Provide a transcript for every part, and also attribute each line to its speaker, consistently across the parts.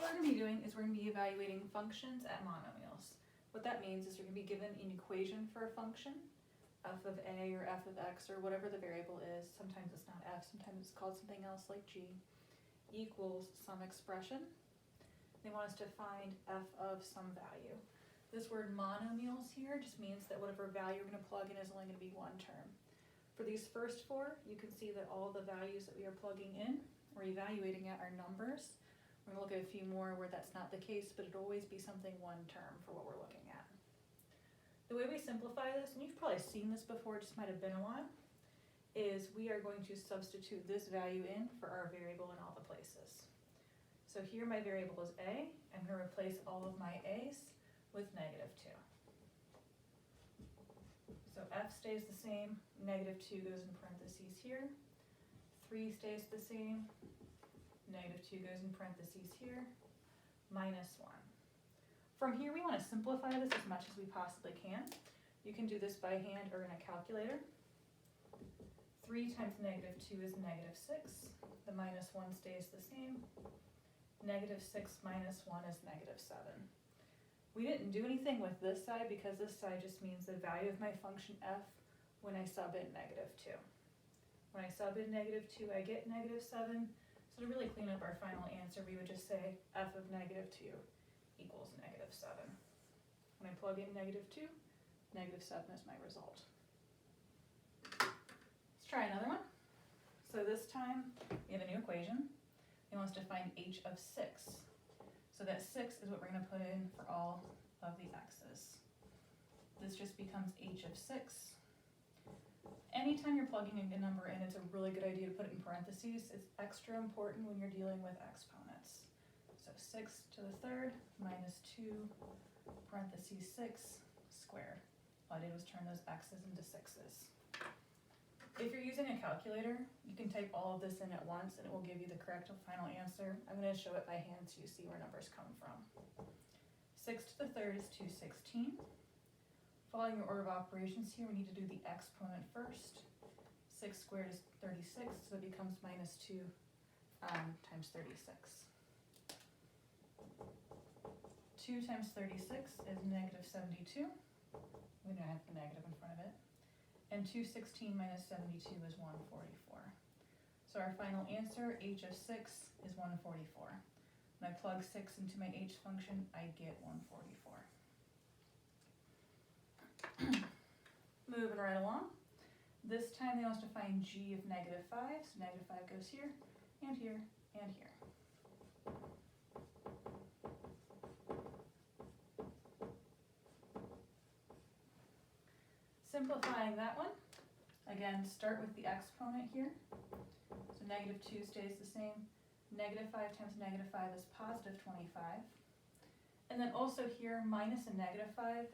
Speaker 1: what we're going to be doing is we're going to be evaluating functions at monomials. What that means is you're going to be given an equation for a function, f of a or f of x or whatever the variable is. Sometimes it's not f, sometimes it's called something else like g, equals some expression. They want us to find f of some value. This word monomials here just means that whatever value we're going to plug in is only going to be one term. For these first four, you can see that all the values that we are plugging in or evaluating at are numbers. We're going to look at a few more where that's not the case, but it'll always be something one term for what we're looking at. The way we simplify this, and you've probably seen this before, it just might have been a while, is we are going to substitute this value in for our variable in all the places. So here my variable is a. I'm going to replace all of my a's with -2. So f stays the same, -2 goes in parentheses here, 3 stays the same, -2 goes in parentheses here, -1. From here we want to simplify this as much as we possibly can. You can do this by hand or in a calculator. 3 times -2 is -6, the -1 stays the same, -6 minus 1 is -7. We didn't do anything with this side because this side just means the value of my function f when I sub in -2. When I sub in -2, I get -7. So to really clean up our final answer, we would just say f of -2 equals -7. When I plug in -2, -7 is my result. Let's try another one. So this time we have a new equation. It wants to find h of 6. So that 6 is what we're going to put in for all of the x's. This just becomes h of 6. Anytime you're plugging a number in, it's a really good idea to put it in parentheses. It's extra important when you're dealing with exponents. So 6 to the third minus 2 parentheses 6 squared. All I did was turn those x's into 6's. If you're using a calculator, you can type all of this in at once and it will give you the correct final answer. I'm going to show it by hand so you see where numbers come from. 6 to the third is 216. Following your order of operations here, we need to do the exponent first. 6 squared is 36, so it becomes -2 times 36. 2 times 36 is -72. We don't have the negative in front of it. And 216 minus 72 is 144. So our final answer, h of 6, is 144. When I plug 6 into my h function, I get 144. Moving right along. This time they want us to find g of -5, so -5 goes here, and here, and here. Simplifying that one, again, start with the exponent here. So -2 stays the same. -5 times -5 is positive 25. And then also here, minus and -5.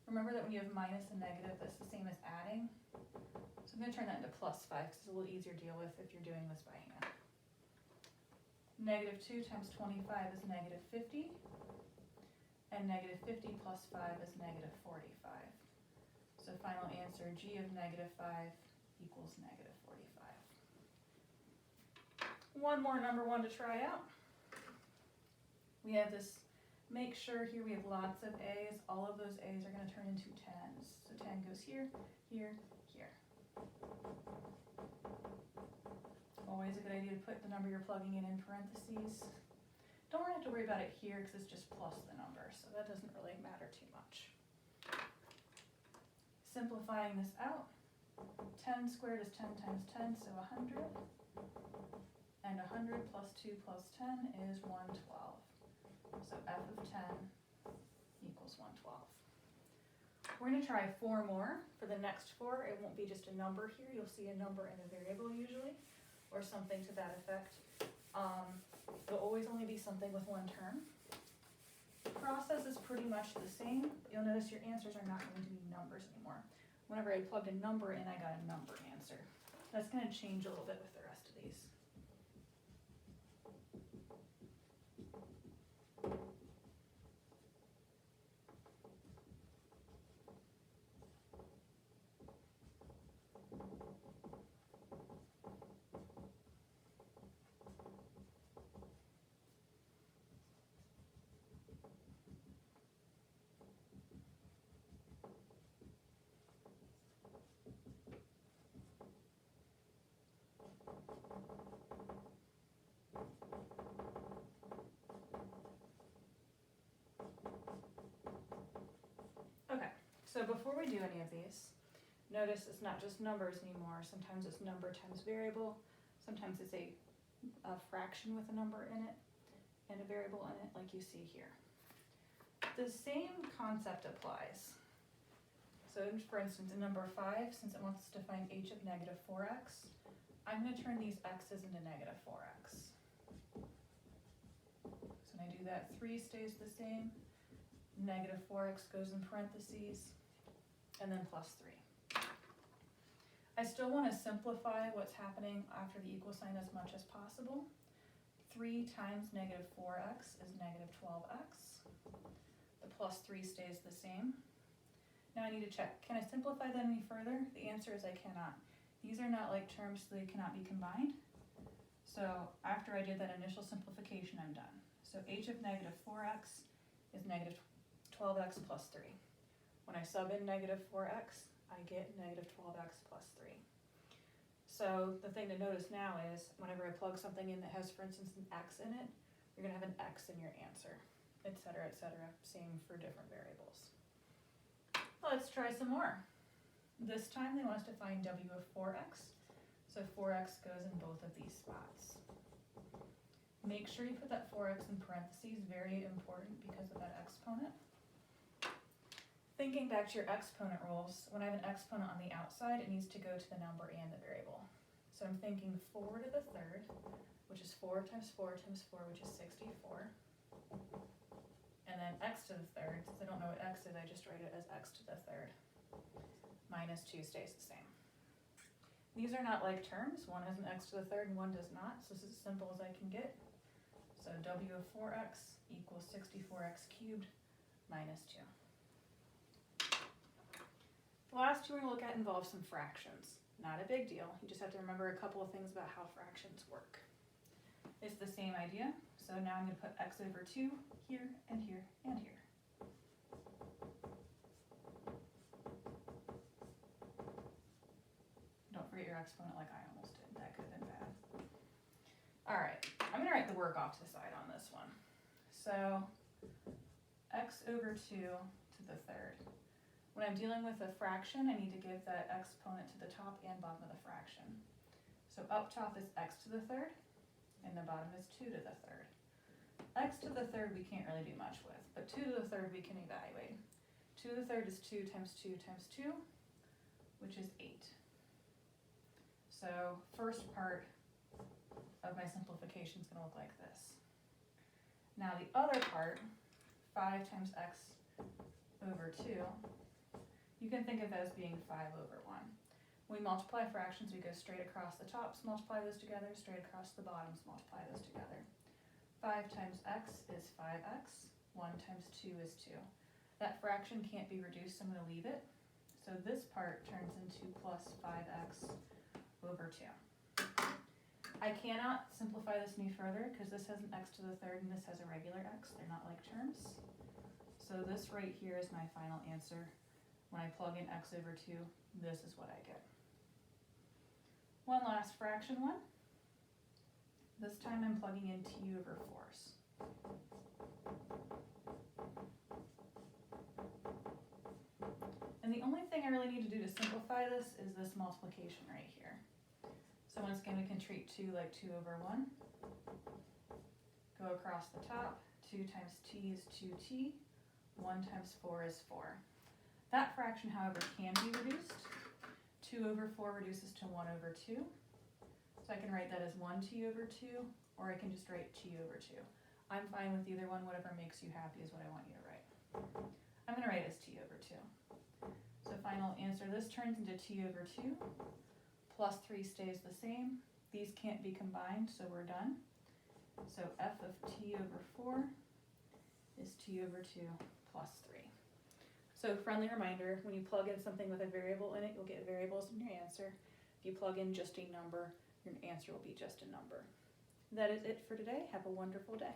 Speaker 1: Remember that when you have minus and negative, that's the same as adding. So I'm going to turn that into +5 because it's a little easier to deal with if you're doing this by hand. -2 times 25 is -50. And -50 plus 5 is -45. So final answer, g of -5 equals -45. One more number one to try out. We have this, make sure here we have lots of a's. All of those a's are going to turn into 10s. So 10 goes here, here, here. Always a good idea to put the number you're plugging in parentheses. Don't have to worry about it here because it's just plus the number, so that doesn't really matter too much. Simplifying this out, 10 squared is 10 times 10, so 100. And 100 plus 2 plus 10 is 112. So f of 10 equals 112. We're going to try 4 more. For the next 4, it won't be just a number here. You'll see a number and a variable usually, or something to that effect. It'll always only be something with one term. The process is pretty much the same. You'll notice your answers are not going to be numbers anymore. Whenever I plugged a number in, I got a number answer. That's going to change a little bit with the rest of these. So before we do any of these, notice it's not just numbers anymore. Sometimes it's number times variable. Sometimes it's a fraction with a number in it and a variable in it, like you see here. The same concept applies. So for instance, in number 5, since it wants us to find h of negative 4x, I'm going to turn these x's into negative 4x. So when I do that, 3 stays the same, negative 4x goes in parentheses, and then plus 3. I still want to simplify what's happening after the equal sign as much as possible. 3 times negative 4x is negative 12x. The plus 3 stays the same. Now I need to check, can I simplify that any further? The answer is I cannot. These are not like terms, so they cannot be combined. So after I did that initial simplification, I'm done. So h of negative 4x is negative 12x plus 3. When I sub in negative 4x, I get negative 12x plus 3. So the thing to notice now is whenever I plug something in that has, for instance, an x in it, you're going to have an x in your answer, etc., etc. Same for different variables. Let's try some more. This time they want us to find w of 4x. So 4x goes in both of these spots. Make sure you put that 4x in parentheses, very important because of that exponent. Thinking back to your exponent rules, when I have an exponent on the outside, it needs to go to the number and the variable. So I'm thinking 4 to the third, which is 4 times 4 times 4, which is 64. And then x to the third, since I don't know what x is, I just write it as x to the third. Minus 2 stays the same. These are not like terms. One has an x to the third and one does not, so this is as simple as I can get. So w of 4x equals 64x cubed minus 2. The last two we're going to look at involve some fractions. Not a big deal. You just have to remember a couple of things about how fractions work. It's the same idea. So now I'm going to put x over 2 here and here and here. Don't forget your exponent like I almost did. That could have been bad. All right. I'm going to write the work off to the side on this one. So x over 2 to the third. When I'm dealing with a fraction, I need to give that exponent to the top and bottom of the fraction. So up top is x to the third, and the bottom is 2 to the third. X to the third we can't really do much with, but 2 to the third we can evaluate. 2 to the third is 2 times 2 times 2, which is 8. So first part of my simplification is going to look like this. Now the other part, 5 times x over 2, you can think of as being 5 over 1. When we multiply fractions, we go straight across the tops, multiply those together, straight across the bottoms, multiply those together. 5 times x is 5x, 1 times 2 is 2. That fraction can't be reduced, so I'm going to leave it. So this part turns into plus 5x over 2. I cannot simplify this any further because this has an x to the third and this has a regular x. They're not like terms. So this right here is my final answer. When I plug in x over 2, this is what I get. One last fraction one. This time I'm plugging in t over 4s. And the only thing I really need to do to simplify this is this multiplication right here. So once again, we can treat 2 like 2 over 1. Go across the top. 2 times t is 2t. 1 times 4 is 4. That fraction, however, can be reduced. 2 over 4 reduces to 1 over 2. So I can write that as 1t over 2, or I can just write t over 2. I'm fine with either one. Whatever makes you happy is what I want you to write. I'm going to write as t over 2. So final answer, this turns into t over 2. Plus 3 stays the same. These can't be combined, so we're done. So f of t over 4 is t over 2 plus 3. So friendly reminder, when you plug in something with a variable in it, you'll get variables in your answer. If you plug in just a number, your answer will be just a number. That is it for today. Have a wonderful day.